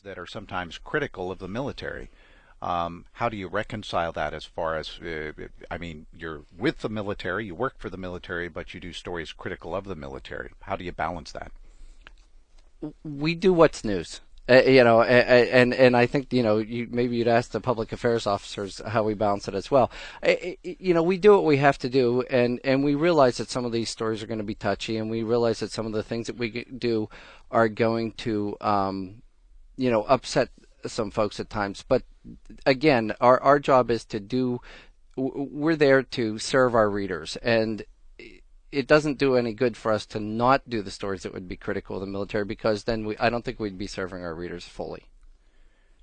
that are sometimes critical of the military. How do you reconcile that as far as, I mean, you're with the military, you work for the military, but you do stories critical of the military. How do you balance that? We do what's news. And I think, maybe you'd ask the public affairs officers how we balance it as well. We do what we have to do, and we realize that some of these stories are going to be touchy, and we realize that some of the things that we do are going to, upset some folks at times. But again, our job is we're there to serve our readers, and it doesn't do any good for us to not do the stories that would be critical of the military, because then I don't think we'd be serving our readers fully.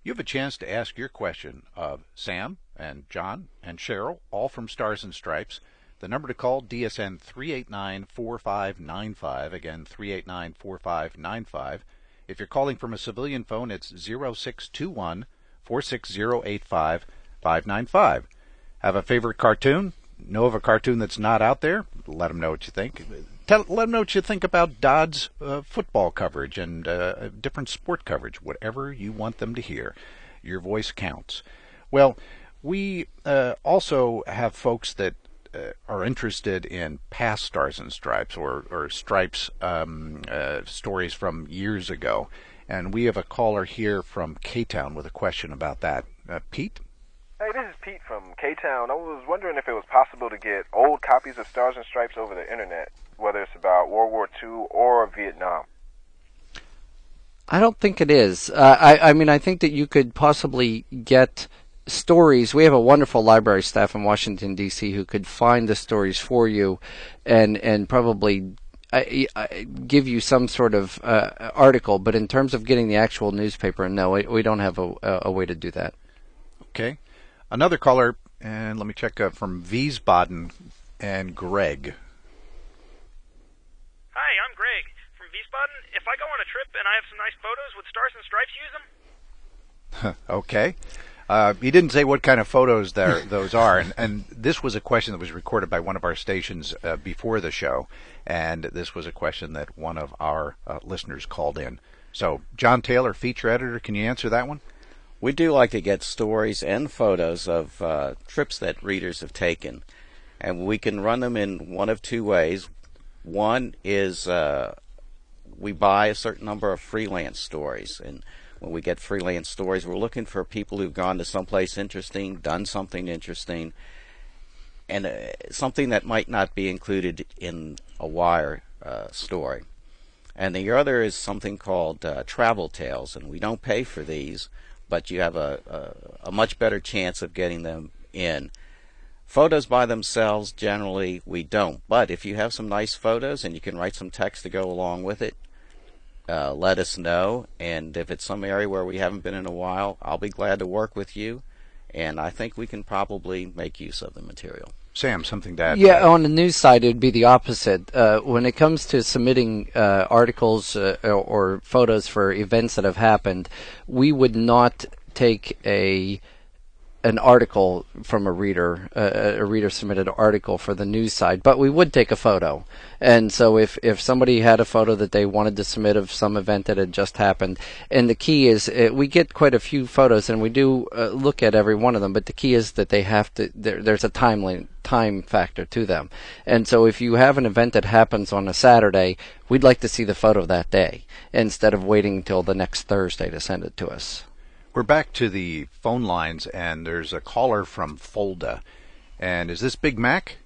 You have a chance to ask your question of Sam and John and Cheryl, all from Stars and Stripes. The number to call, DSN 389-4595, again 389-4595. If you're calling from a civilian phone, it's 0621-460-85-595. Have a favorite cartoon? Know of a cartoon that's not out there? Let them know what you think. Let them know what you think about Dodd's football coverage and different sport coverage, whatever you want them to hear. Your voice counts. Well, we also have folks that are interested in past Stars and Stripes or Stripes stories from years ago. And we have a caller here from K-Town with a question about that. Pete? Hey, this is Pete from K-Town. I was wondering if it was possible to get old copies of Stars and Stripes over the internet, whether it's about World War II or Vietnam. I don't think it is. I think that you could possibly get stories. We have a wonderful library staff in Washington, D.C. who could find the stories for you and probably give you some sort of article. But in terms of getting the actual newspaper, no, we don't have a way to do that. Okay. Another caller, and let me check from Wiesbaden and Greg. Hi, I'm Greg from Wiesbaden. If I go on a trip and I have some nice photos, would Stars and Stripes use them? Okay. He didn't say what kind of photos those are, and this was a question that was recorded by one of our stations before the show, and this was a question that one of our listeners called in. So, John Taylor, feature editor, can you answer that one? We do like to get stories and photos of trips that readers have taken, and we can run them in one of two ways. One is we buy a certain number of freelance stories, and when we get freelance stories, we're looking for people who've gone to someplace interesting, done something interesting, and something that might not be included in a wire story. And the other is something called travel tales, and we don't pay for these, but you have a much better chance of getting them in. Photos by themselves, generally, we don't. But if you have some nice photos and you can write some text to go along with it, let us know. And if it's some area where we haven't been in a while, I'll be glad to work with you. And I think we can probably make use of the material. Sam, something to add? Yeah, on the news side, it would be the opposite. When it comes to submitting articles or photos for events that have happened, we would not take an article from a reader submitted article for the news side, but we would take a photo. And so if somebody had a photo that they wanted to submit of some event that had just happened, and the key is we get quite a few photos and we do look at every one of them, but the key is that they have to, there's a time factor to them. And so if you have an event that happens on a Saturday, we'd like to see the photo that day instead of waiting until the next Thursday to send it to us. We're back to the phone lines, and there's a caller from Fulda. And is this Big Mac?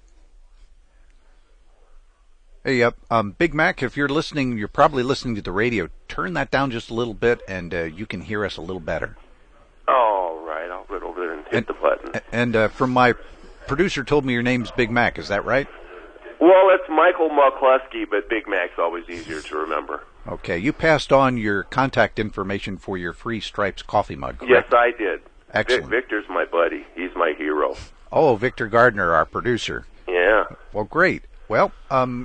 Hey, Big Mac, if you're listening, you're probably listening to the radio. Turn that down just a little bit, and you can hear us a little better. All right, I'll go over there and hit the button. And from my producer told me your name's Big Mac. Is that right? Well, it's Michael McCluskey, but Big Mac's always easier to remember. Okay, you passed on your contact information for your free Stripes coffee mug, correct? Yes, I did. Excellent. Victor's my buddy. He's my hero. Oh, Victor Gardner, our producer. Yeah. Well, great. Well,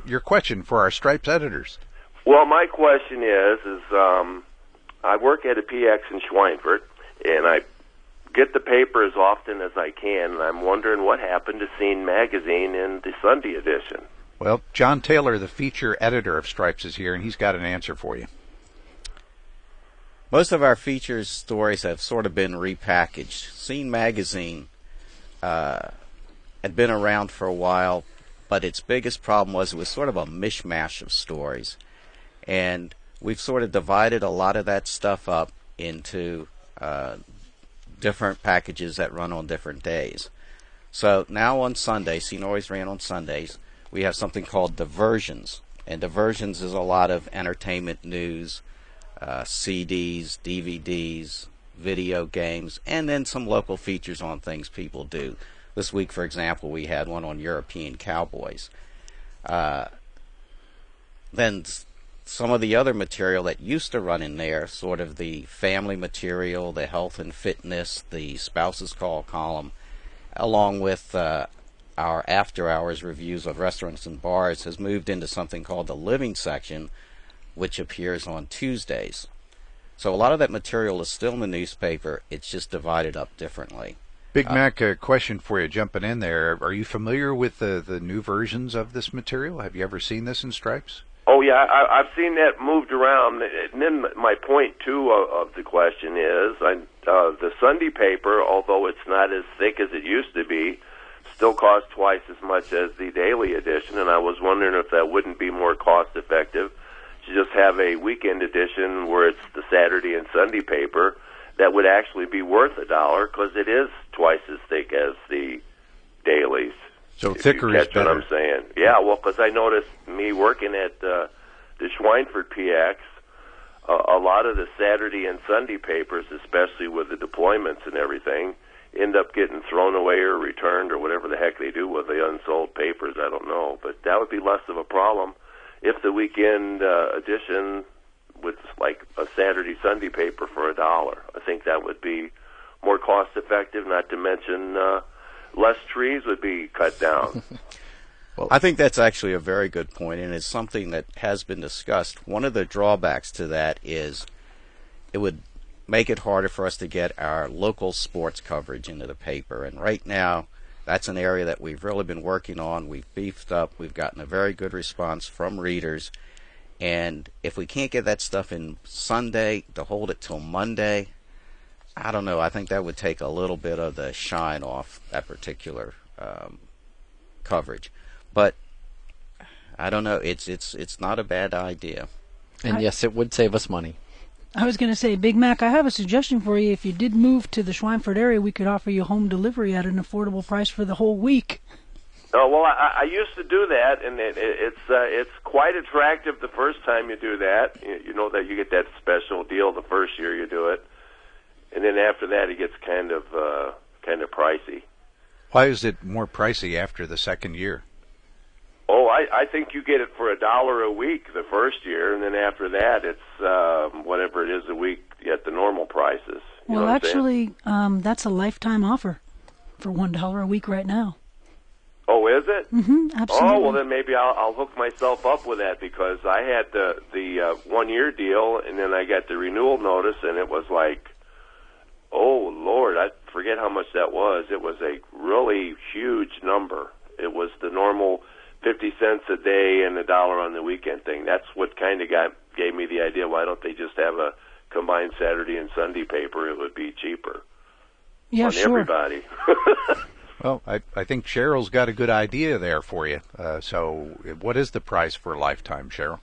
your question for our Stripes editors. Well, my question is I work at a PX in Schweinfurt, and I get the paper as often as I can, and I'm wondering what happened to Scene Magazine in the Sunday edition. Well, John Taylor, the feature editor of Stripes, is here, and he's got an answer for you. Most of our features stories have sort of been repackaged. Scene Magazine had been around for a while, but its biggest problem was it was sort of a mishmash of stories. And we've sort of divided a lot of that stuff up into different packages that run on different days. So now on Sundays, Scene always ran on Sundays, we have something called Diversions. And Diversions is a lot of entertainment news, CDs, DVDs, video games, and then some local features on things people do. This week, for example, we had one on European cowboys. Then some of the other material that used to run in there, sort of the family material, the health and fitness, the spouse's call column, along with our after-hours reviews of restaurants and bars, has moved into something called the living section, which appears on Tuesdays. So a lot of that material is still in the newspaper, it's just divided up differently. Big Mac, a question for you, jumping in there. Are you familiar with the new versions of this material? Have you ever seen this in Stripes? Oh, yeah, I've seen that moved around. And then my point, too, of the question is, the Sunday paper, although it's not as thick as it used to be, still costs twice as much as the daily edition, and I was wondering if that wouldn't be more cost-effective to just have a weekend edition where it's the Saturday and Sunday paper that would actually be worth $1, because it is twice as thick as the dailies. So thicker is better. What I'm saying? Yeah, well, because I noticed me working at the Schweinfurt PX, a lot of the Saturday and Sunday papers, especially with the deployments and everything, end up getting thrown away or returned or whatever the heck they do with the unsold papers. I don't know, but that would be less of a problem if the weekend edition with like a Saturday Sunday paper for $1. I think that would be more cost effective. Not to mention less trees would be cut down. Well, I think that's actually a very good point, and it's something that has been discussed. One of the drawbacks to that is it would make it harder for us to get our local sports coverage into the paper. And right now, that's an area that we've really been working on. We've beefed up. We've gotten a very good response from readers. And if we can't get that stuff in Sunday, to hold it till Monday, I don't know. I think that would take a little bit of the shine off that particular coverage. But I don't know. It's not a bad idea. And yes, it would save us money. I was going to say, Big Mac, I have a suggestion for you. If you did move to the Schweinfurt area, we could offer you home delivery at an affordable price for the whole week. Oh, well, I used to do that, and it's quite attractive the first time you do that. You know that you get that special deal the first year you do it, and then after that it gets kind of pricey. Why is it more pricey after the second year? Oh, I think you get it for $1 a week the first year, and then after that it's whatever it is a week at the normal prices. You know what actually, that's a lifetime offer for $1 a week right now. Oh, is it? Mm-hmm, absolutely. Oh, well, then maybe I'll hook myself up with that, because I had the 1 year deal, and then I got the renewal notice, and it was like, oh, Lord, I forget how much that was. It was a really huge number. It was the normal 50 cents a day and $1 on the weekend thing. That's what kind of gave me the idea, why don't they just have a combined Saturday and Sunday paper? It would be cheaper on everybody. Well, I think Cheryl's got a good idea there for you. So what is the price for a lifetime, Cheryl?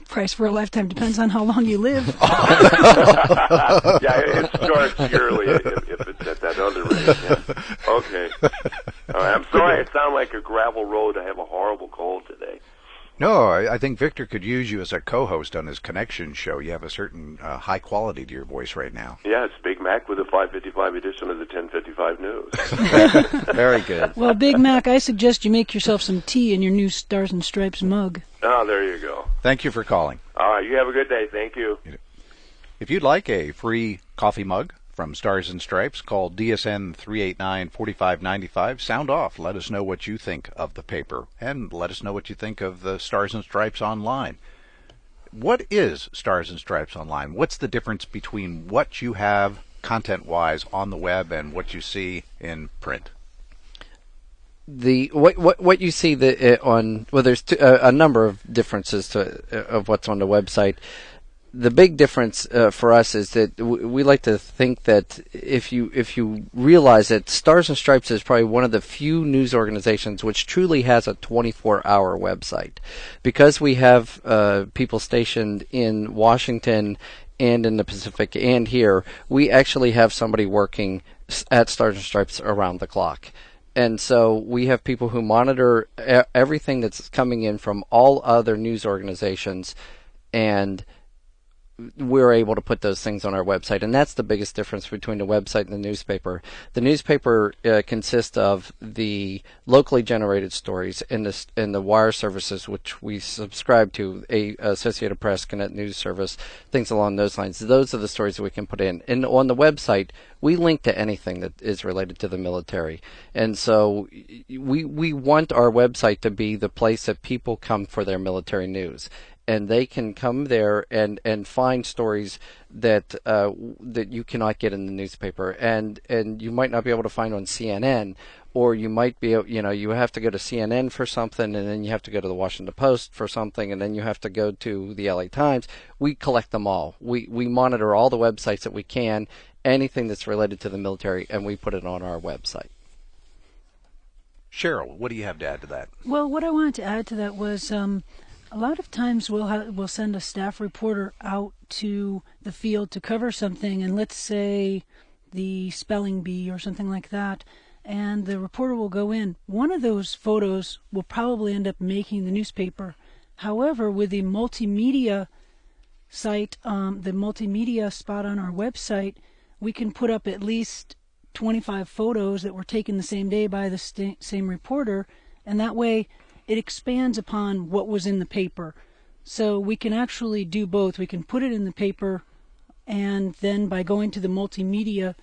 Price for a lifetime depends on how long you live. Yeah, it starts yearly if it's at that other rate. Yeah. Okay. All right, I'm sorry I sound like a gravel road. I have a horrible cold today. No, I think Victor could use you as a co-host on his Connection show. You have a certain high quality to your voice right now. Yeah, it's Big Mac with a 5:55 edition of the 10:55 news. Very good. Well, Big Mac, I suggest you make yourself some tea in your new Stars and Stripes mug. Oh, there you go. Thank you for calling. All right, you have a good day. Thank you. If you'd like a free coffee mug from Stars and Stripes, call DSN 389-4595. Sound off. Let us know what you think of the paper, and let us know what you think of the Stars and Stripes online. What is Stars and Stripes online? What's the difference between what you have content-wise on the web and what you see in print? What you see on there's a number of differences of what's on the website. the big difference for us is that we like to think that if you realize that Stars and Stripes is probably one of the few news organizations which truly has a 24-hour website, because we have people stationed in Washington and in the Pacific and here, we actually have somebody working at Stars and Stripes around the clock. And so we have people who monitor everything that's coming in from all other news organizations, and we're able to put those things on our website. And that's the biggest difference between the website and the newspaper. The newspaper consists of the locally generated stories and the wire services, which we subscribe to, Associated Press, Connect News Service, things along those lines. Those are the stories that we can put in. And on the website, we link to anything that is related to the military. And so we want our website to be the place that people come for their military news. And they can come there and find stories that that you cannot get in the newspaper, and you might not be able to find on CNN, or you might be, you have to go to CNN for something, and then you have to go to the Washington Post for something, and then you have to go to the LA Times. We collect them all. We monitor all the websites that we can, anything that's related to the military, and we put it on our website. Cheryl, what do you have to add to that? Well, what I wanted to add to that was a lot of times we'll send a staff reporter out to the field to cover something, and let's say the spelling bee or something like that, and the reporter will go in. One of those photos will probably end up making the newspaper. However, with the multimedia site, the multimedia spot on our website, we can put up at least 25 photos that were taken the same day by the same reporter, and that way it expands upon what was in the paper. So we can actually do both. We can put it in the paper, and then by going to the multimedia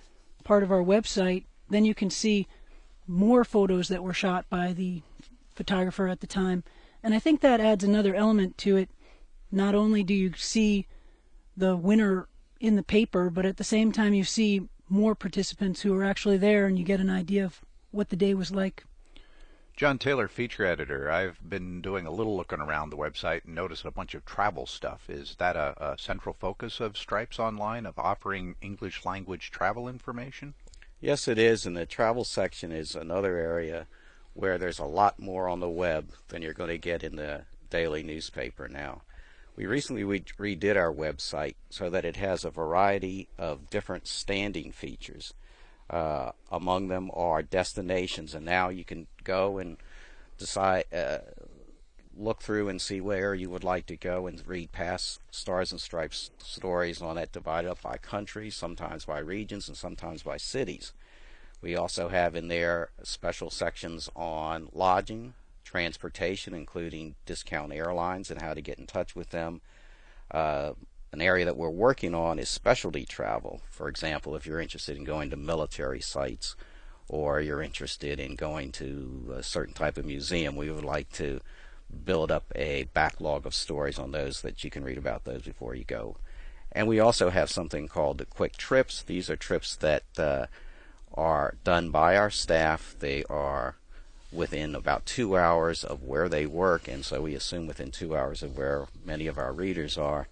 part of our website, then you can see more photos that were shot by the photographer at the time. And I think that adds another element to it. Not only do you see the winner in the paper, but at the same time you see more participants who are actually there, and you get an idea of what the day was like. John Taylor, feature editor. I've been doing a little looking around the website and noticed a bunch of travel stuff. Is that a central focus of Stripes Online, of offering English language travel information? Yes, it is, and the travel section is another area where there's a lot more on the web than you're going to get in the daily newspaper now. We recently redid our website so that it has a variety of different standing features. Among them are destinations, and now you can go and decide, look through and see where you would like to go and read past Stars and Stripes stories on that, divided up by countries, sometimes by regions, and sometimes by cities. We also have in there special sections on lodging, transportation, including discount airlines and how to get in touch with them. An area that we're working on is specialty travel. For example, if you're interested in going to military sites, or you're interested in going to a certain type of museum, we would like to build up a backlog of stories on those that you can read about those before you go. And we also have something called the quick trips. These are trips that are done by our staff. They are within about 2 hours of where they work, and so we assume within 2 hours of where many of our readers are.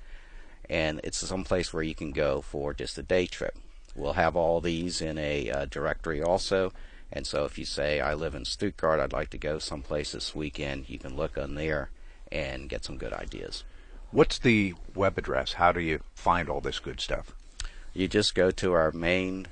And it's some place where you can go for just a day trip. We'll have all these in a directory also, and so if you say, I live in Stuttgart, I'd like to go someplace this weekend, you can look on there and get some good ideas. What's the web address? How do you find all this good stuff? You just go to our main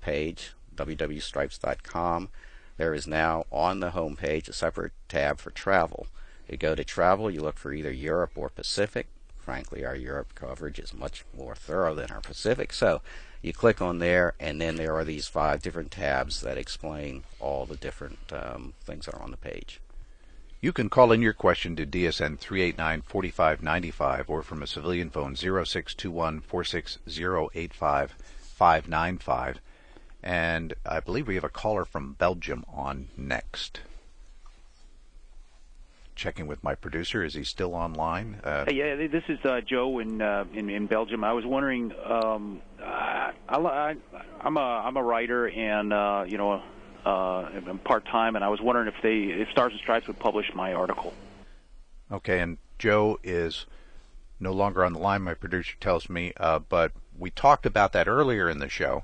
page, www.stripes.com. There is now on the home page a separate tab for travel. You go to travel, you look for either Europe or Pacific. Frankly, our Europe coverage is much more thorough than our Pacific. So you click on there, and then there are these 5 different tabs that explain all the different things that are on the page. You can call in your question to DSN 389-4595 or from a civilian phone 0621-460-85-595. And I believe we have a caller from Belgium on next. Checking with my producer. Is he still online? Yeah, this is Joe in Belgium. I was wondering, I'm a writer, and I'm part-time, and I was wondering if Stars and Stripes would publish my article. Okay, and Joe is no longer on the line, my producer tells me, but we talked about that earlier in the show.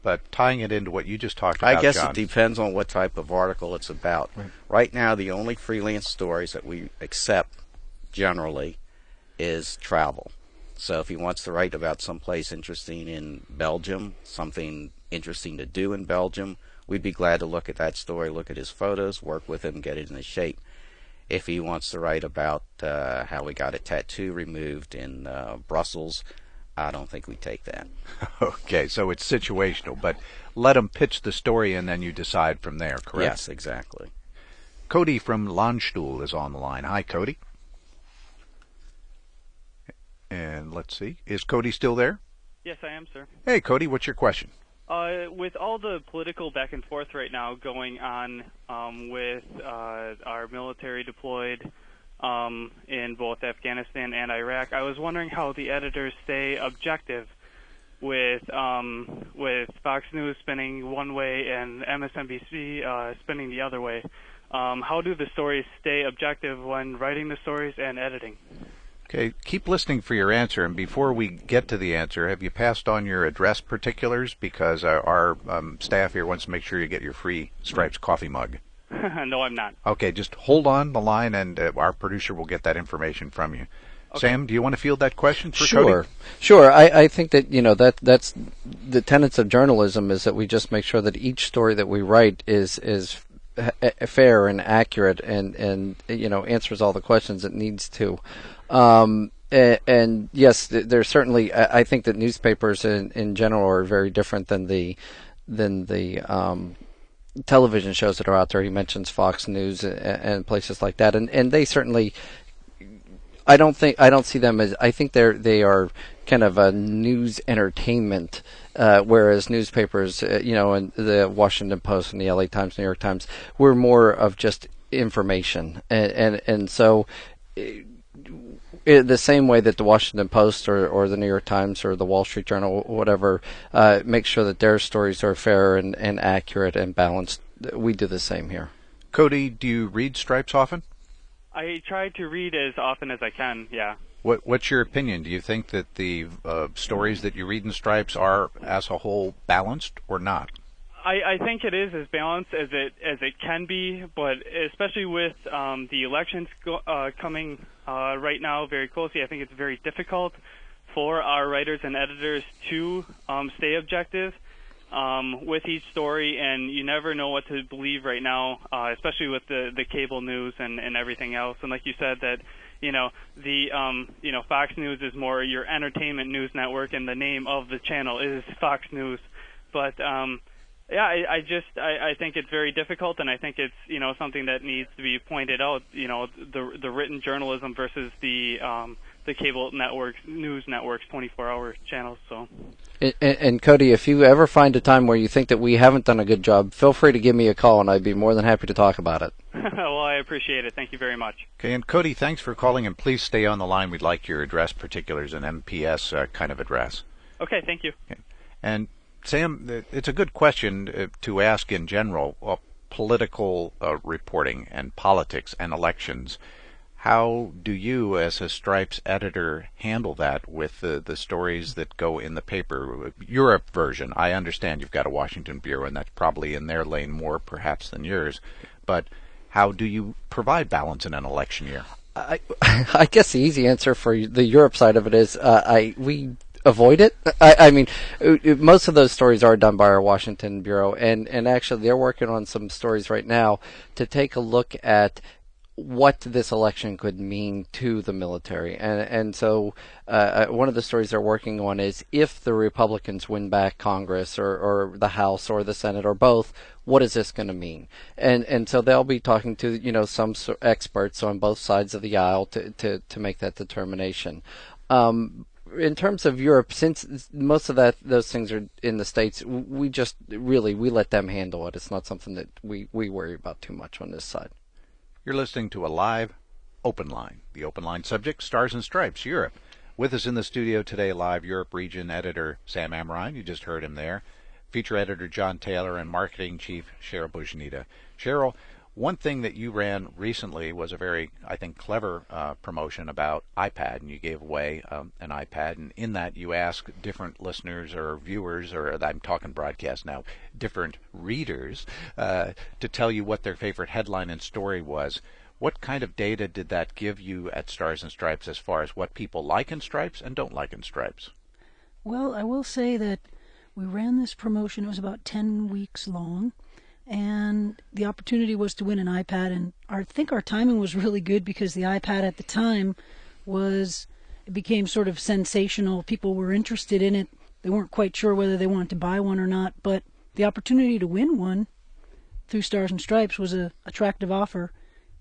But tying it into what you just talked about, I guess John, it depends on what type of article it's about. Right now, the only freelance stories that we accept generally is travel. So if he wants to write about someplace interesting in Belgium, something interesting to do in Belgium, we'd be glad to look at that story, look at his photos, work with him, get it into shape. If he wants to write about how we got a tattoo removed in Brussels, I don't think we take that. Okay, so it's situational, but let him pitch the story and then you decide from there, correct? Yes, exactly. Cody from Landstuhl is on the line. Hi, Cody. And let's see, is Cody still there? Yes, I am, sir. Hey, Cody, what's your question? With all the political back and forth right now going on with our military deployed in both Afghanistan and Iraq, I was wondering how the editors stay objective with Fox News spinning one way and MSNBC spinning the other way. How do the stories stay objective when writing the stories and editing? Okay, keep listening for your answer, and before we get to the answer, have you passed on your address particulars? Because our staff here wants to make sure you get your free Stripes coffee mug. No, I'm not. Okay, just hold on the line, and our producer will get that information from you. Okay. Sam, do you want to field that question for Cody? Sure. I think that, that's the tenets of journalism, is that we just make sure that each story that we write is fair and accurate and answers all the questions it needs to. And yes, there's certainly. I think that newspapers in general are very different than the television shows that are out there. He mentions Fox News and places like that, and they certainly. I don't see them as. I think they are kind of a news entertainment, whereas newspapers, and the Washington Post and the LA Times, New York Times, were more of just information, and so. The same way that the Washington Post or the New York Times or the Wall Street Journal, whatever, make sure that their stories are fair and accurate and balanced, we do the same here. Cody, do you read Stripes often? I try to read as often as I can, yeah. What's your opinion? Do you think that the stories that you read in Stripes are, as a whole, balanced or not? I think it is as balanced as it can be, but especially with the elections coming right now very closely, I think it's very difficult for our writers and editors to stay objective with each story, and you never know what to believe right now, especially with the cable news and everything else. And like you said, that Fox News is more your entertainment news network, and the name of the channel is Fox News, but. Yeah, I think it's very difficult, and I think it's something that needs to be pointed out. The written journalism versus the cable networks, news networks, 24-hour channels. So. And Cody, if you ever find a time where you think that we haven't done a good job, feel free to give me a call, and I'd be more than happy to talk about it. Well, I appreciate it. Thank you very much. Okay, and Cody, thanks for calling, and please stay on the line. We'd like your address particulars, an MPS kind of address. Okay, thank you. Okay. And Sam, it's a good question to ask in general, political reporting and politics and elections. How do you, as a Stripes editor, handle that with the stories that go in the paper? Europe version, I understand you've got a Washington bureau, and that's probably in their lane more perhaps than yours. But how do you provide balance in an election year? I guess the easy answer for the Europe side of it is we avoid it. I mean, most of those stories are done by our Washington bureau, and actually they're working on some stories right now to take a look at what this election could mean to the military. And so one of the stories they're working on is if the Republicans win back Congress or the House or the Senate or both, what is this going to mean? And so they'll be talking to some experts on both sides of the aisle to make that determination. In terms of Europe, since most of those things are in the States, we let them handle it. It's not something that we worry about too much on this side. You're listening to a live Open Line. The Open Line subject, Stars and Stripes, Europe. With us in the studio today, live Europe region editor Sam Amrine. You just heard him there. Feature editor John Taylor and marketing chief Cheryl Bujanita. Cheryl, One thing that you ran recently was a very, I think, clever promotion about iPad, and you gave away an iPad, and in that you asked different listeners or viewers, or I'm talking broadcast now, different readers, to tell you what their favorite headline and story was. What kind of data did that give you at Stars and Stripes as far as what people like in Stripes and don't like in Stripes? Well, I will say that we ran this promotion. It was about 10 weeks long. And the opportunity was to win an iPad, and I think our timing was really good because the iPad at the time it became sort of sensational. People were interested in it. They weren't quite sure whether they wanted to buy one or not, but the opportunity to win one through Stars and Stripes was an attractive offer.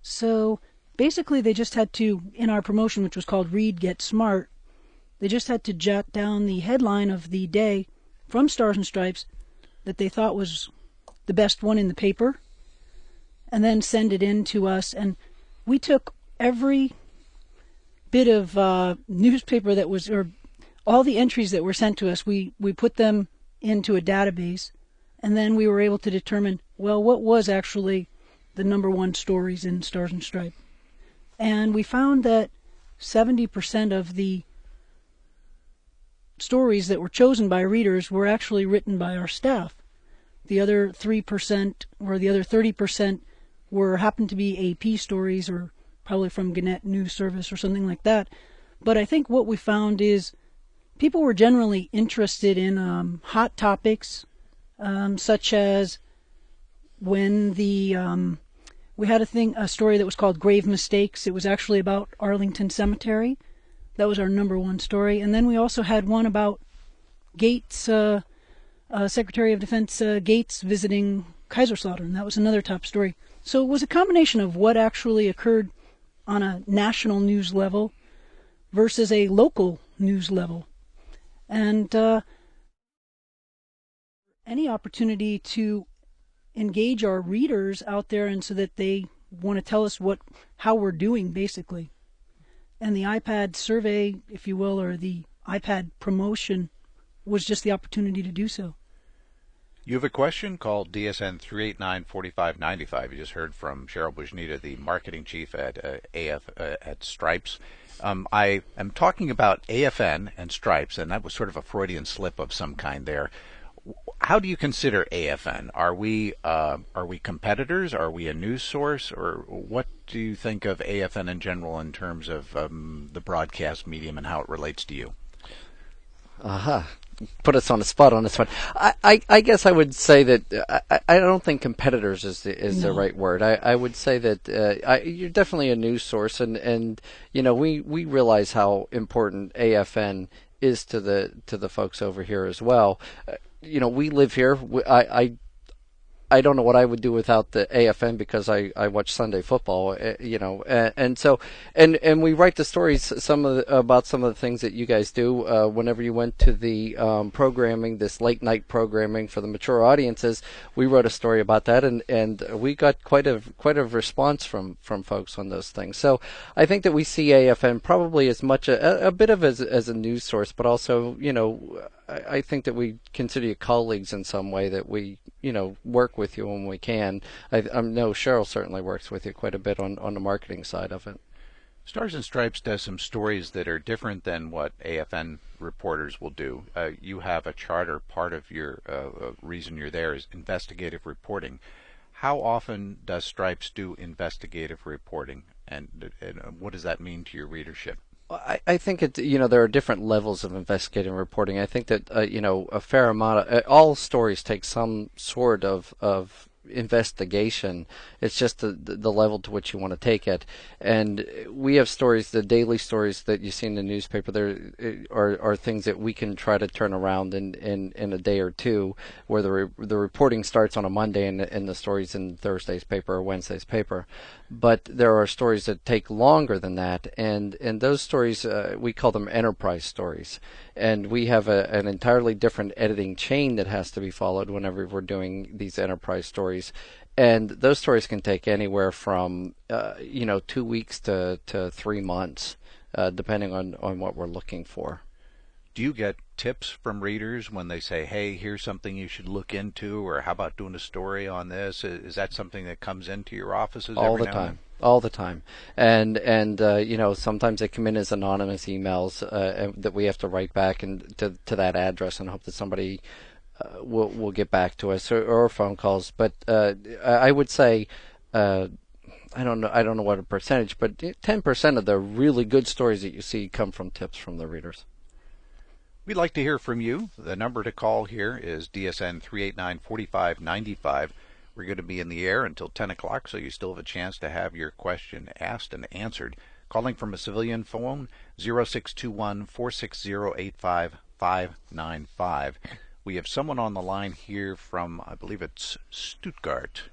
So basically they just had to, in our promotion, which was called Read, Get Smart, they just had to jot down the headline of the day from Stars and Stripes that they thought was the best one in the paper, and then send it in to us. And we took every bit of newspaper that was, or all the entries that were sent to us, we put them into a database, and then we were able to determine, well, what was actually the number one stories in Stars and Stripes. And we found that 70% of the stories that were chosen by readers were actually written by our staff. The other 3% or the other 30% happened to be AP stories, or probably from Gannett News Service or something like that. But I think what we found is people were generally interested in hot topics, such as when we had a story that was called Grave Mistakes. It was actually about Arlington Cemetery. That was our number one story. And then we also had one about Gates, Secretary of Defense Gates visiting Kaiserslautern. That was another top story. So it was a combination of what actually occurred on a national news level versus a local news level. And any opportunity to engage our readers out there, and so that they want to tell us how we're doing, basically. And the iPad survey, if you will, or the iPad promotion, was just the opportunity to do so. You have a question? Call DSN 389-4595. You just heard from Cheryl Bujnita, the marketing chief at at Stripes. I am talking about AFN and Stripes, and that was sort of a Freudian slip of some kind there. How do you consider AFN? Are we competitors? Are we a news source? Or what do you think of AFN in general in terms of the broadcast medium and how it relates to you? Put us on the spot on this one. I guess I would say that I don't think competitors is the right word. I would say that you're definitely a news source, and we realize how important AFN is to the folks over here as well. We live here. I don't know what I would do without the AFN, because I watch Sunday football, and so we write the stories about some of the things that you guys do. Whenever you went to the programming, this late night programming for the mature audiences, we wrote a story about that, and we got quite a response from folks on those things. So I think that we see AFN probably as much a bit of as a news source, but also I think that we consider you colleagues in some way, that we work with you when we can. I know Cheryl certainly works with you quite a bit on the marketing side of it. Stars and Stripes does some stories that are different than what AFN reporters will do. You have a charter. Part of your reason you're there is investigative reporting. How often does Stripes do investigative reporting, and what does that mean to your readership? I think there are different levels of investigative reporting. I think that a fair amount of all stories take some sort of investigation. It's just the level to which you want to take it. And we have stories, the daily stories that you see in the newspaper, there are things that we can try to turn around in a day or two, where the reporting starts on a Monday and the stories in Thursday's paper or Wednesday's paper. But there are stories that take longer than that, and those stories, we call them enterprise stories. And we have an entirely different editing chain that has to be followed whenever we're doing these enterprise stories. And those stories can take anywhere from 2 weeks to 3 months, depending on what we're looking for. Do you get tips from readers when they say, hey, here's something you should look into, or how about doing a story on this? Is that something that comes into your offices every now and then? All the time, and sometimes they come in as anonymous emails that we have to write back and to that address and hope that somebody will get back to us, or phone calls. But I would say, I don't know what a percentage, but 10% of the really good stories that you see come from tips from the readers. We'd like to hear from you. The number to call here is DSN 389-4595. We're going to be in the air until 10 o'clock, so you still have a chance to have your question asked and answered. Calling from a civilian phone, 0621-460-85595. We have someone on the line here from, I believe it's Stuttgart.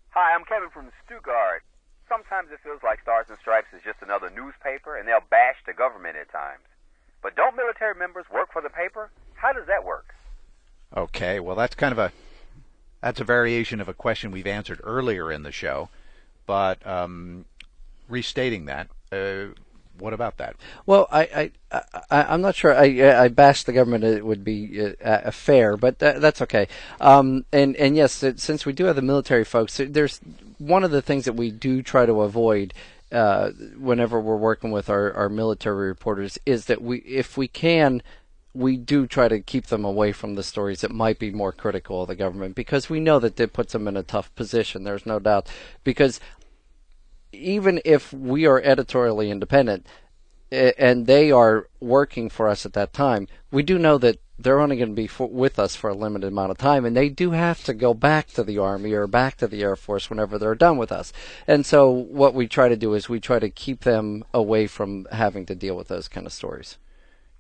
Hi, I'm Kevin from Stuttgart. Sometimes it feels like Stars and Stripes is just another newspaper, and they'll bash the government at times. But don't military members work for the paper? How does that work? Okay, well, that's a variation of a question we've answered earlier in the show, but restating that, what about that? Well, I'm not sure. I bash the government. It would be fair, but that's okay. And yes, since we do have the military folks, there's one of the things that we do try to avoid whenever we're working with our military reporters is that if we can, we do try to keep them away from the stories that might be more critical of the government, because we know that it puts them in a tough position. There's no doubt. Because even if we are editorially independent and they are working for us at that time, we do know that they're only going to be with us for a limited amount of time, and they do have to go back to the Army or back to the Air Force whenever they're done with us. And so what we try to do is we try to keep them away from having to deal with those kind of stories.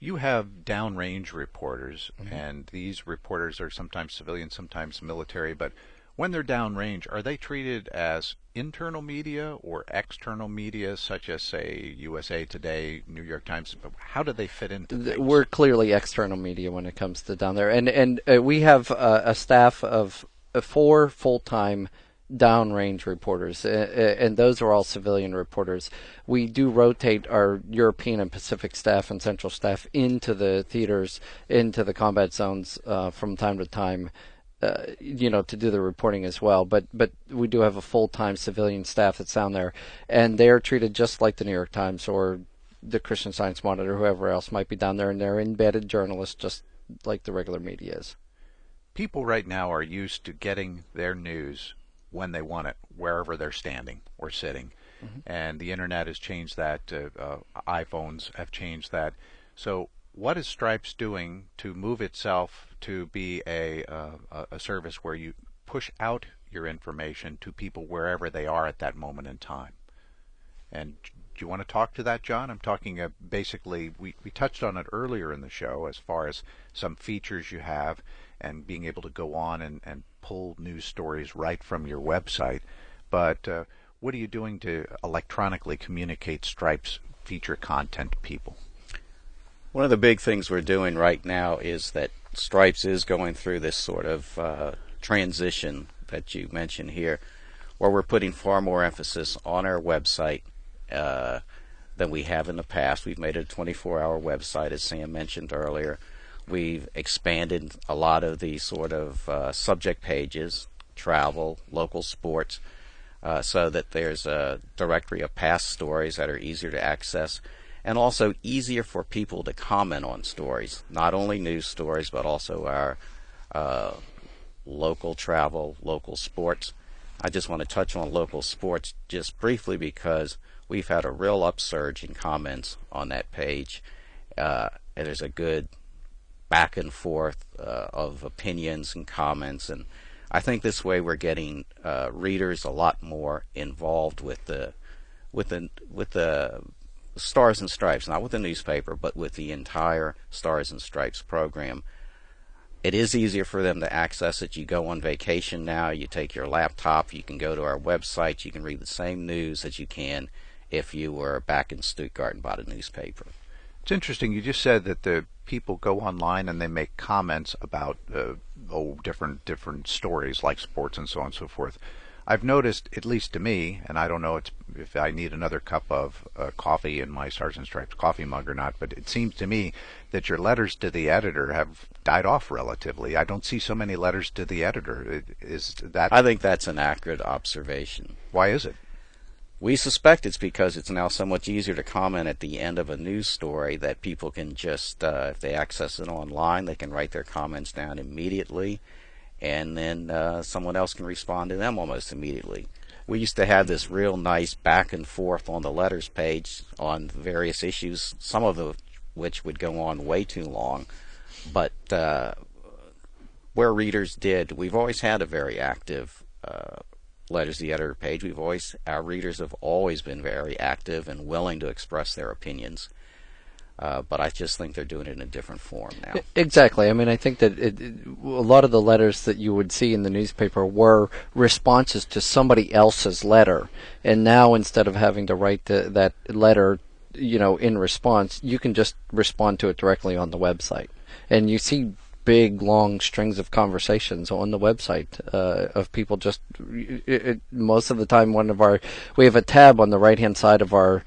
You have downrange reporters, and these reporters are sometimes civilian, sometimes military, but when they're downrange, are they treated as internal media or external media, such as, say, USA Today, New York Times? How do they fit into things? We're clearly external media when it comes to down there. And we have a staff of 4 full-time downrange reporters, and those are all civilian reporters. We do rotate our European and Pacific staff and central staff into the theaters, into the combat zones from time to time, to do the reporting as well. But we do have a full-time civilian staff that's down there, and they are treated just like the New York Times or the Christian Science Monitor, whoever else might be down there, and they're embedded journalists just like the regular media is. People right now are used to getting their news when they want it, wherever they're standing or sitting. And the internet has changed that. iPhones have changed that. So what is Stripes doing to move itself to be a service where you push out your information to people wherever they are at that moment in time? And do you want to talk to that, John? I'm talking basically, we touched on it earlier in the show as far as some features you have and being able to go on and pull news stories right from your website. But what are you doing to electronically communicate Stripes feature content to people? One of the big things we're doing right now is that Stripes is going through this sort of transition that you mentioned here, where we're putting far more emphasis on our website than we have in the past. We've made it a 24-hour website, as Sam mentioned earlier. We've expanded a lot of the sort of subject pages, travel, local sports, so that there's a directory of past stories that are easier to access, and also easier for people to comment on stories, not only news stories, but also our local travel, local sports. I just want to touch on local sports just briefly because we've had a real upsurge in comments on that page. And there's a good back and forth of opinions and comments, and I think this way we're getting readers a lot more involved with the Stars and Stripes, not with the newspaper, but with the entire Stars and Stripes program. It is easier for them to access it. You go on vacation now, you take your laptop, you can go to our website, you can read the same news as you can if you were back in Stuttgart and bought a newspaper. It's interesting. You just said that the people go online and they make comments about different stories like sports and so on and so forth. I've noticed, at least to me, and I don't know, it's if I need another cup of coffee in my Stars and Stripes coffee mug or not. But it seems to me that your letters to the editor have died off relatively. I don't see so many letters to the editor. Is that? I think that's an accurate observation. Why is it? We suspect it's because it's now so much easier to comment at the end of a news story that people can just, if they access it online, they can write their comments down immediately, and then someone else can respond to them almost immediately. We used to have this real nice back and forth on the letters page on various issues, some of which would go on way too long, but where readers did, we've always had a very active letters to the editor page. Our readers have always been very active and willing to express their opinions. But I just think they're doing it in a different form now. Exactly. I mean, I think that a lot of the letters that you would see in the newspaper were responses to somebody else's letter. And now, instead of having to write that letter, in response, you can just respond to it directly on the website. And you see big, long strings of conversations on the website of people just most of the time. We have a tab on the right-hand side of our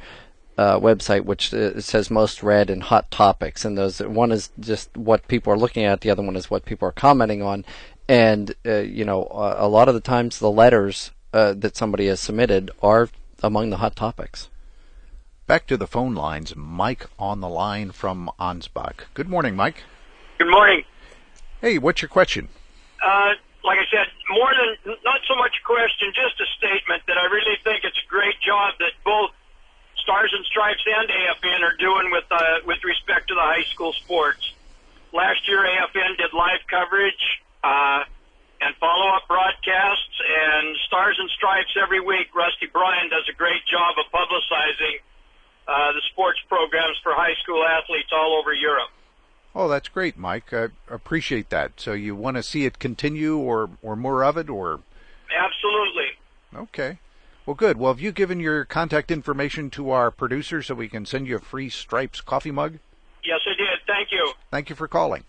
website which says most read and hot topics, and those, one is just what people are looking at, the other one is what people are commenting on, and a lot of the times the letters that somebody has submitted are among the hot topics. Back to the phone lines. Mike on the line from Ansbach. Good morning, Mike. Good morning. Hey, what's your question? Like I said, not so much a question, just a statement that I really think it's a great job that both Stars and Stripes and AFN are doing with respect to the high school sports. Last year, AFN did live coverage and follow-up broadcasts, and Stars and Stripes every week. Rusty Bryan does a great job of publicizing the sports programs for high school athletes all over Europe. Oh, that's great, Mike. I appreciate that. So you want to see it continue or more of it, or? Absolutely. Okay. Well, good. Well, have you given your contact information to our producer so we can send you a free Stripes coffee mug? Yes, I did. Thank you. Thank you for calling.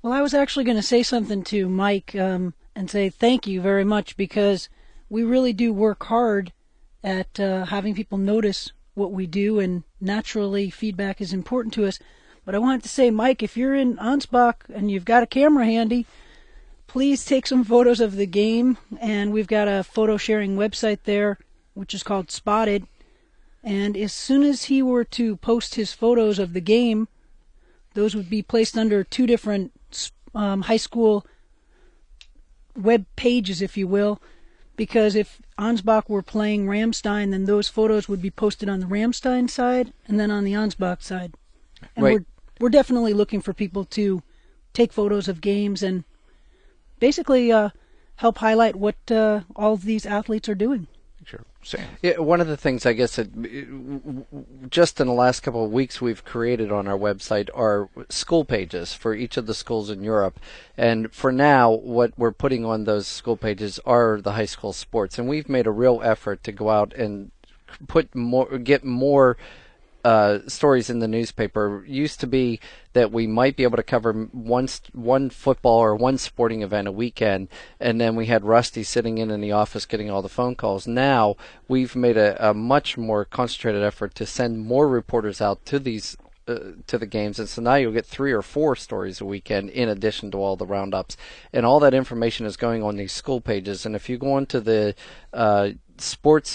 Well, I was actually going to say something to Mike and say thank you very much, because we really do work hard at having people notice what we do, and naturally feedback is important to us. But I wanted to say, Mike, if you're in Ansbach and you've got a camera handy, please take some photos of the game. And we've got a photo sharing website there, which is called Spotted. And as soon as he were to post his photos of the game, those would be placed under two different high school web pages, if you will. Because if Ansbach were playing Ramstein, then those photos would be posted on the Ramstein side and then on the Ansbach side. And right. We're definitely looking for people to take photos of games and basically help highlight what all of these athletes are doing. Sure. Sam. Yeah, one of the things I guess that just in the last couple of weeks we've created on our website are school pages for each of the schools in Europe. And for now, what we're putting on those school pages are the high school sports. And we've made a real effort to go out and get more stories in the newspaper. It used to be that we might be able to cover one football or one sporting event a weekend, and then we had Rusty sitting in the office getting all the phone calls. Now we've made a much more concentrated effort to send more reporters out to these to the games, and so now you'll get 3 or 4 stories a weekend in addition to all the roundups, and all that information is going on these school pages. And if you go onto the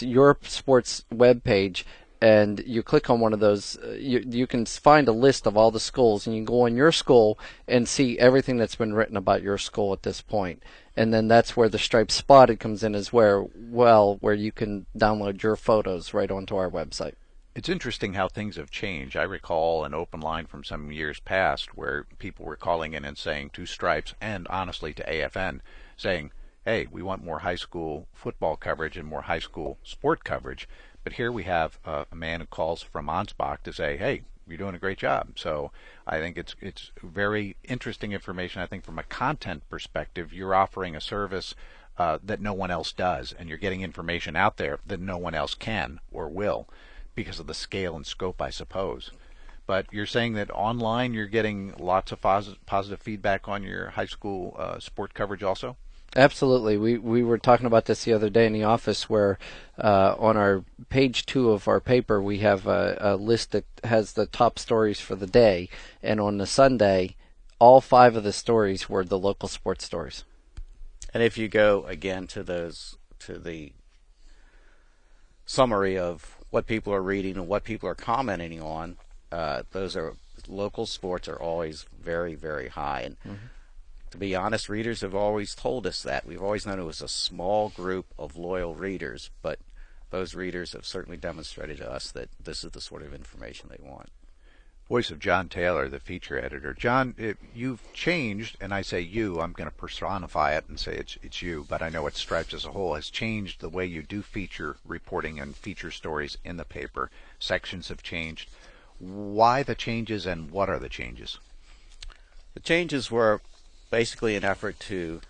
Europe Sports web page and you click on one of those, you can find a list of all the schools, and you can go on your school and see everything that's been written about your school at this point. And then that's where the Stripes Spotted comes in, is where you can download your photos right onto our website. It's interesting how things have changed. I recall an open line from some years past where people were calling in and saying to Stripes, and honestly to AFN, saying, hey, we want more high school football coverage and more high school sport coverage. But here we have a man who calls from Ansbach to say, hey, you're doing a great job. So I think it's very interesting information. I think from a content perspective, you're offering a service that no one else does, and you're getting information out there that no one else can or will because of the scale and scope, I suppose. But you're saying that online you're getting lots of positive feedback on your high school sport coverage also? Absolutely. We were talking about this the other day in the office where on our page 2 of our paper we have a list that has the top stories for the day, and on the Sunday all 5 of the stories were the local sports stories. And if you go again to the summary of what people are reading and what people are commenting on, those are local sports are always very, very high. And to be honest, readers have always told us that. We've always known it was a small group of loyal readers, but those readers have certainly demonstrated to us that this is the sort of information they want. Voice of John Taylor, the feature editor. John, you've changed, and I say you, I'm going to personify it and say it's you, but I know it's Stripes as a whole has changed the way you do feature reporting and feature stories in the paper. Sections have changed. Why the changes, and what are the changes? The changes were basically an effort to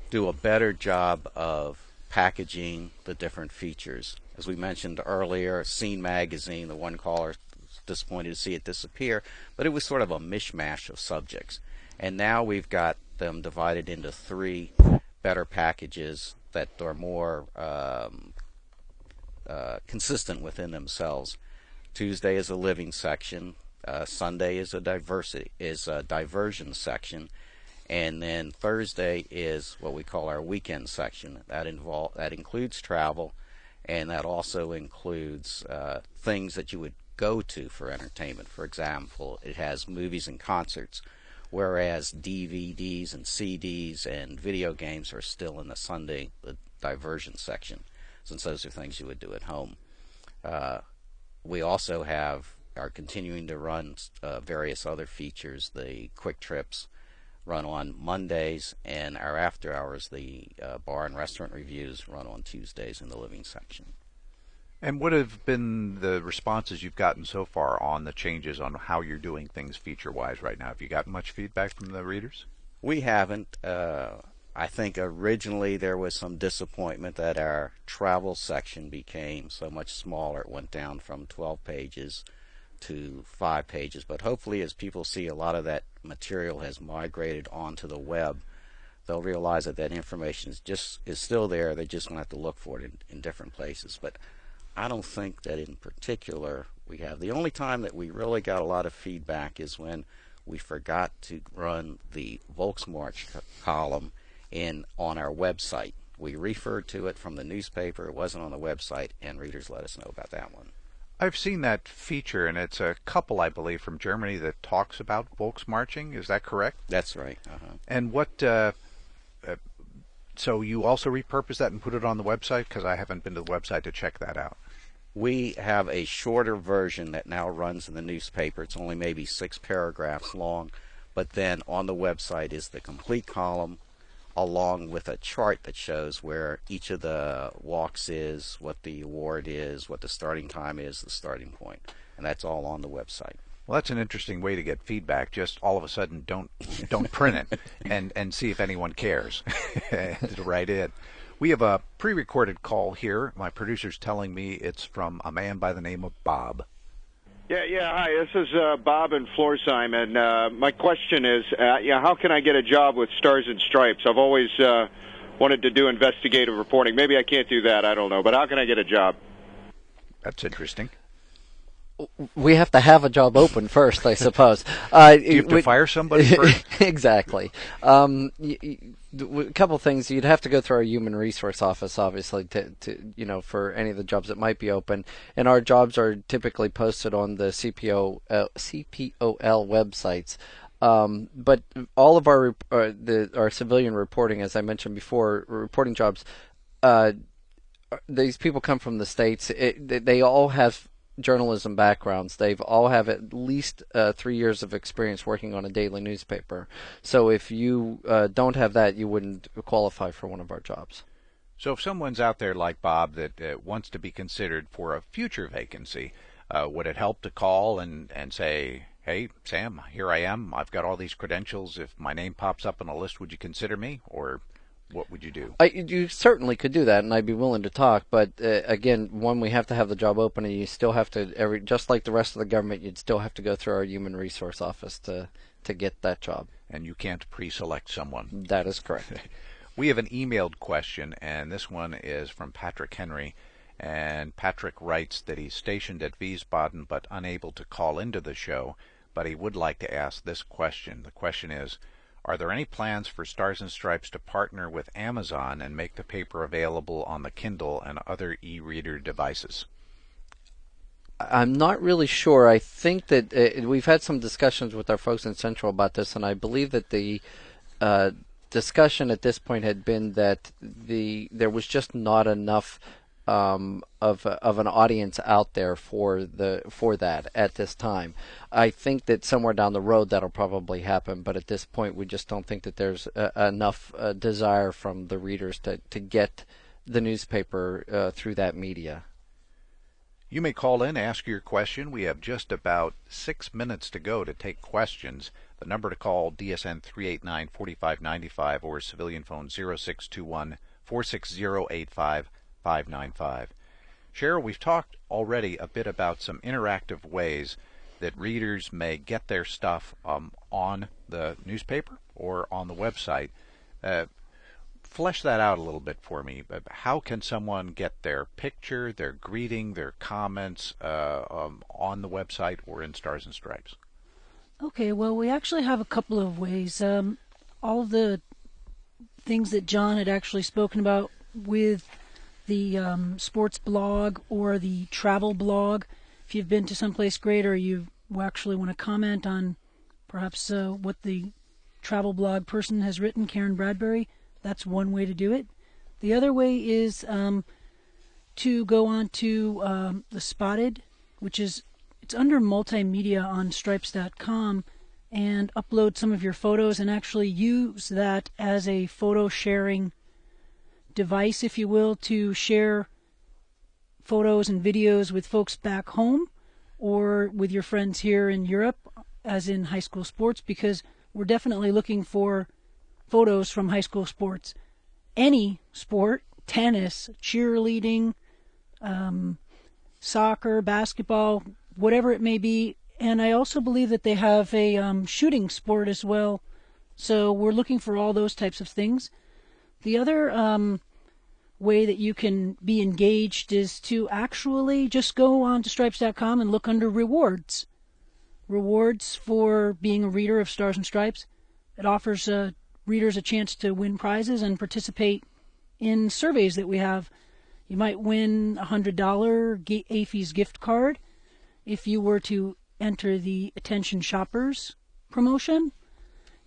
do a better job of packaging the different features. As we mentioned earlier, Scene Magazine, the one caller was disappointed to see it disappear, but it was sort of a mishmash of subjects. And now we've got them divided into 3 better packages that are more consistent within themselves. Tuesday is a living section, Sunday is a diversion section, and then Thursday is what we call our weekend section. That includes travel, and that also includes things that you would go to for entertainment. For example, it has movies and concerts, whereas DVDs and CDs and video games are still in the diversion section, since those are things you would do at home. We also are continuing to run various other features. The quick trips run on Mondays, and our after hours, the bar and restaurant reviews, run on Tuesdays in the living section. And what have been the responses you've gotten so far on the changes on how you're doing things feature-wise right now? Have you gotten much feedback from the readers? We haven't. I think originally there was some disappointment that our travel section became so much smaller. It went down from 12 pages to 5 pages, but hopefully as people see a lot of that material has migrated onto the web, they'll realize that information is still there. They're just going to have to look for it in different places. But I don't think that in particular we have. The only time that we really got a lot of feedback is when we forgot to run the Volksmarch column on our website. We referred to it from the newspaper. It wasn't on the website, and readers let us know about that one. I've seen that feature, and it's a couple, I believe, from Germany that talks about Volksmarching. Is that correct? That's right. And what? So you also repurpose that and put it on the website? Because I haven't been to the website to check that out. We have a shorter version that now runs in the newspaper. It's only maybe 6 paragraphs long, but then on the website is the complete column, along with a chart that shows where each of the walks is, what the award is, what the starting time is, the starting point. And that's all on the website. Well, that's an interesting way to get feedback. Just all of a sudden don't print it and see if anyone cares to write in. We have a pre-recorded call here. My producer's telling me it's from a man by the name of Bob. Yeah. Hi, this is Bob in Florsheim, and my question is, how can I get a job with Stars and Stripes? I've always wanted to do investigative reporting. Maybe I can't do that, I don't know, but how can I get a job? That's interesting. We have to have a job open first, I suppose. You have to fire somebody first? Exactly. A couple things. You'd have to go through our human resource office, obviously, to for any of the jobs that might be open. And our jobs are typically posted on the CPOL websites. But all of our civilian reporting, as I mentioned before, reporting jobs, these people come from the States. They all have journalism backgrounds. They've all have at least 3 years of experience working on a daily newspaper. So if you don't have that, you wouldn't qualify for one of our jobs. So if someone's out there like Bob that wants to be considered for a future vacancy, would it help to call and say, hey, Sam, here I am. I've got all these credentials. If my name pops up on a list, would you consider me? Or what would you do? You certainly could do that, and I'd be willing to talk. But again, we have to have the job open, and you still have to, just like the rest of the government, you'd still have to go through our human resource office to get that job. And you can't pre-select someone. That is correct. We have an emailed question, and this one is from Patrick Henry. And Patrick writes that he's stationed at Wiesbaden but unable to call into the show, but he would like to ask this question. The question is, are there any plans for Stars and Stripes to partner with Amazon and make the paper available on the Kindle and other e-reader devices? I'm not really sure. I think that we've had some discussions with our folks in Central about this, and I believe that the discussion at this point had been that there was just not enough of an audience out there for that at this time. I think that somewhere down the road that'll probably happen, but at this point we just don't think that there's enough desire from the readers to get the newspaper through that media. You may call in, ask your question. We have just about 6 minutes to go to take questions. The number to call, DSN 389-4595 or civilian phone 0621-460-8595. Cheryl, we've talked already a bit about some interactive ways that readers may get their stuff on the newspaper or on the website. Flesh that out a little bit for me. How can someone get their picture, their greeting, their comments on the website or in Stars and Stripes? Okay, well, we actually have a couple of ways. All of the things that John had actually spoken about with the sports blog or the travel blog. If you've been to someplace great or you actually want to comment on perhaps what the travel blog person has written, Karen Bradbury, that's one way to do it. The other way is to go on to the Spotted, which is it's under multimedia on stripes.com, and upload some of your photos and actually use that as a photo sharing device, if you will, to share photos and videos with folks back home or with your friends here in Europe, as in high school sports, because we're definitely looking for photos from high school sports. Any sport, tennis, cheerleading, soccer, basketball, whatever it may be. And I also believe that they have a shooting sport as well. So we're looking for all those types of things. The other way that you can be engaged is to actually just go on to stripes.com and look under rewards. Rewards for being a reader of Stars and Stripes. It offers readers a chance to win prizes and participate in surveys that we have. You might win a $100 AFES gift card if you were to enter the Attention Shoppers promotion.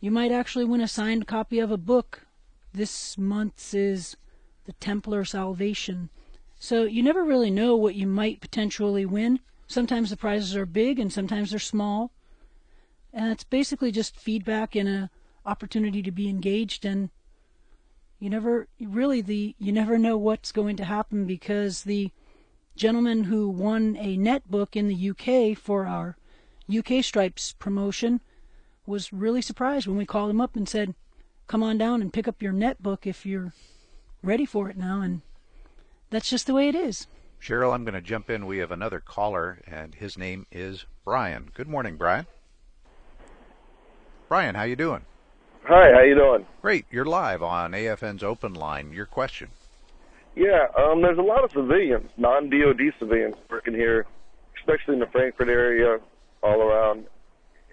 You might actually win a signed copy of a book. This month's is The Templar Salvation. So you never really know what you might potentially win. Sometimes the prizes are big and sometimes they're small. And it's basically just feedback and an opportunity to be engaged, and you never know what's going to happen, because the gentleman who won a netbook in the UK for our UK Stripes promotion was really surprised when we called him up and said, come on down and pick up your netbook if you're ready for it now, and that's just the way it is. Cheryl, I'm going to jump in. We have another caller, and his name is Brian. Good morning, Brian. Brian, how you doing? Hi, how you doing? Great. You're live on AFN's Open Line. Your question. Yeah, there's a lot of civilians, non-DOD civilians working here, especially in the Frankfurt area, all around.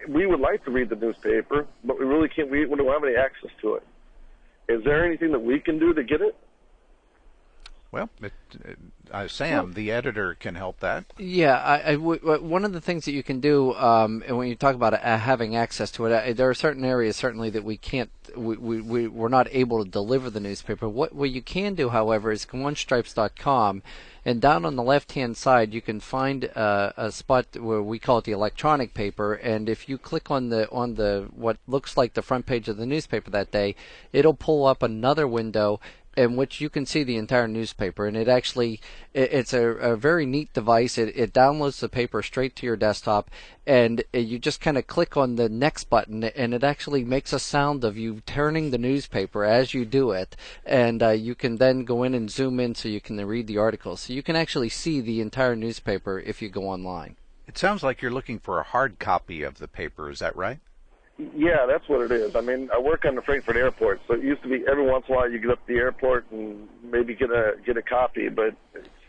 We would like to read the newspaper, but we really can't. We don't have any access to it. Is there anything that we can do to get it? Well, Sam, the editor, can help that. Yeah, one of the things that you can do, and when you talk about having access to it, there are certain areas certainly that we can't, we're not able to deliver the newspaper. What you can do, however, is go on stripes.com, and down on the left-hand side you can find a spot where we call it the electronic paper, and if you click on the what looks like the front page of the newspaper that day, it'll pull up another window in which you can see the entire newspaper, and it's a very neat device. It downloads the paper straight to your desktop, and you just kind of click on the next button, and it actually makes a sound of you turning the newspaper as you do it, and you can then go in and zoom in so you can read the articles. So you can actually see the entire newspaper if you go online. It sounds like you're looking for a hard copy of the paper. Is that right? Yeah, that's what it is. I mean, I work on the Frankfurt airport, so it used to be every once in a while you get up to the airport and maybe get a copy, but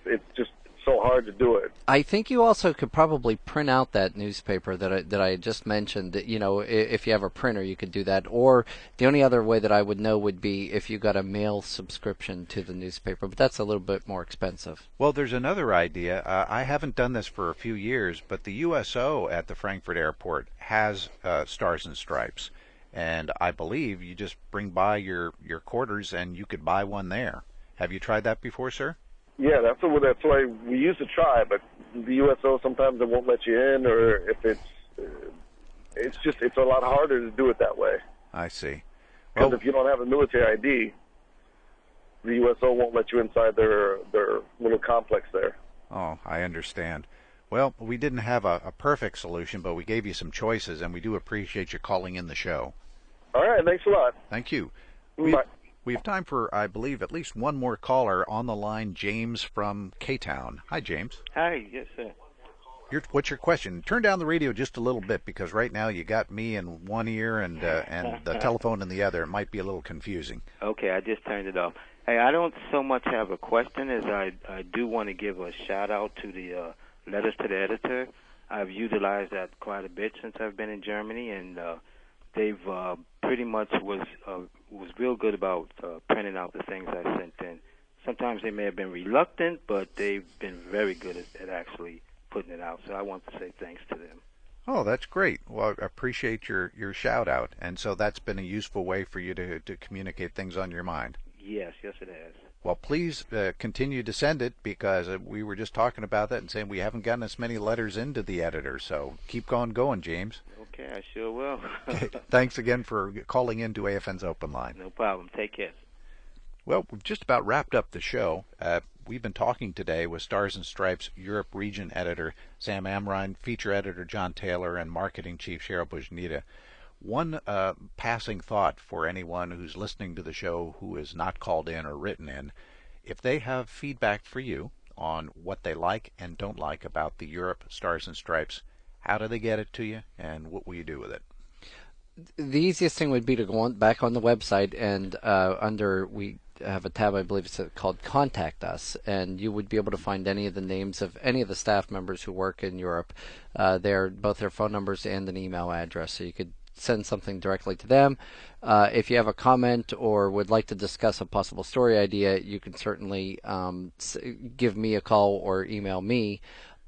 it's just so hard to do it. I think you also could probably print out that newspaper that I just mentioned. You know, if you have a printer, you could do that. Or the only other way that I would know would be if you got a mail subscription to the newspaper, but that's a little bit more expensive. Well, there's another idea. I haven't done this for a few years, but the USO at the Frankfurt airport has Stars and Stripes, and I believe you just bring by your quarters and you could buy one there. Have you tried that before, sir? Yeah, that's why we used to try, but the USO sometimes it won't let you in, or if it's a lot harder to do it that way. I see. Because if you don't have a military ID, the USO won't let you inside their little complex there. Oh, I understand. Well, we didn't have a perfect solution, but we gave you some choices, and we do appreciate you calling in the show. All right, thanks a lot. Thank you. Bye. We have time for, I believe, at least one more caller on the line, James from K-Town. Hi, James. Hi, yes, sir. What's your question? Turn down the radio just a little bit, because right now you got me in one ear and the telephone in the other. It might be a little confusing. Okay, I just turned it off. Hey, I don't so much have a question as I do want to give a shout-out to the letters to the editor. I've utilized that quite a bit since I've been in Germany, and they've pretty much was real good about printing out the things I sent in. Sometimes they may have been reluctant, but they've been very good at actually putting it out. So I want to say thanks to them. Oh, that's great. Well, I appreciate your shout out. And so that's been a useful way for you to communicate things on your mind. Yes, it has. Well, please continue to send it, because we were just talking about that and saying we haven't gotten as many letters into the editor. So keep on going, James. Okay, I sure will. Thanks again for calling into AFN's Open Line. No problem. Take care. Well, we've just about wrapped up the show. We've been talking today with Stars and Stripes Europe Region Editor Sam Amrine, Feature Editor John Taylor, and Marketing Chief Cheryl Bujnita. One passing thought for anyone who's listening to the show who is not called in or written in: if they have feedback for you on what they like and don't like about the Europe Stars and Stripes, how do they get it to you, and what will you do with it? The easiest thing would be to go back on the website, and we have a tab, I believe it's called Contact Us, and you would be able to find any of the names of any of the staff members who work in Europe. Both their phone numbers and an email address, so you could send something directly to them. If you have a comment or would like to discuss a possible story idea, you can certainly give me a call or email me.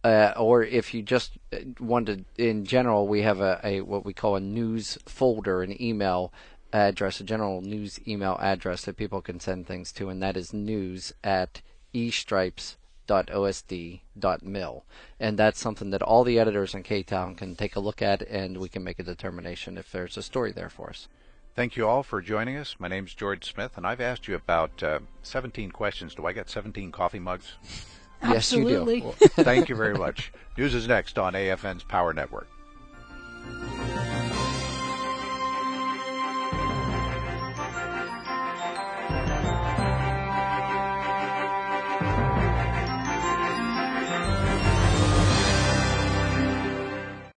Or if you just wanted, in general, we have a what we call a news folder, an email address, a general news email address that people can send things to, and that is news@estripes.osd.mil. And that's something that all the editors in K-Town can take a look at, and we can make a determination if there's a story there for us. Thank you all for joining us. My name's George Smith, and I've asked you about 17 questions. Do I get 17 coffee mugs? Yes, you do. Well, thank you very much. News is next on AFN's Power Network.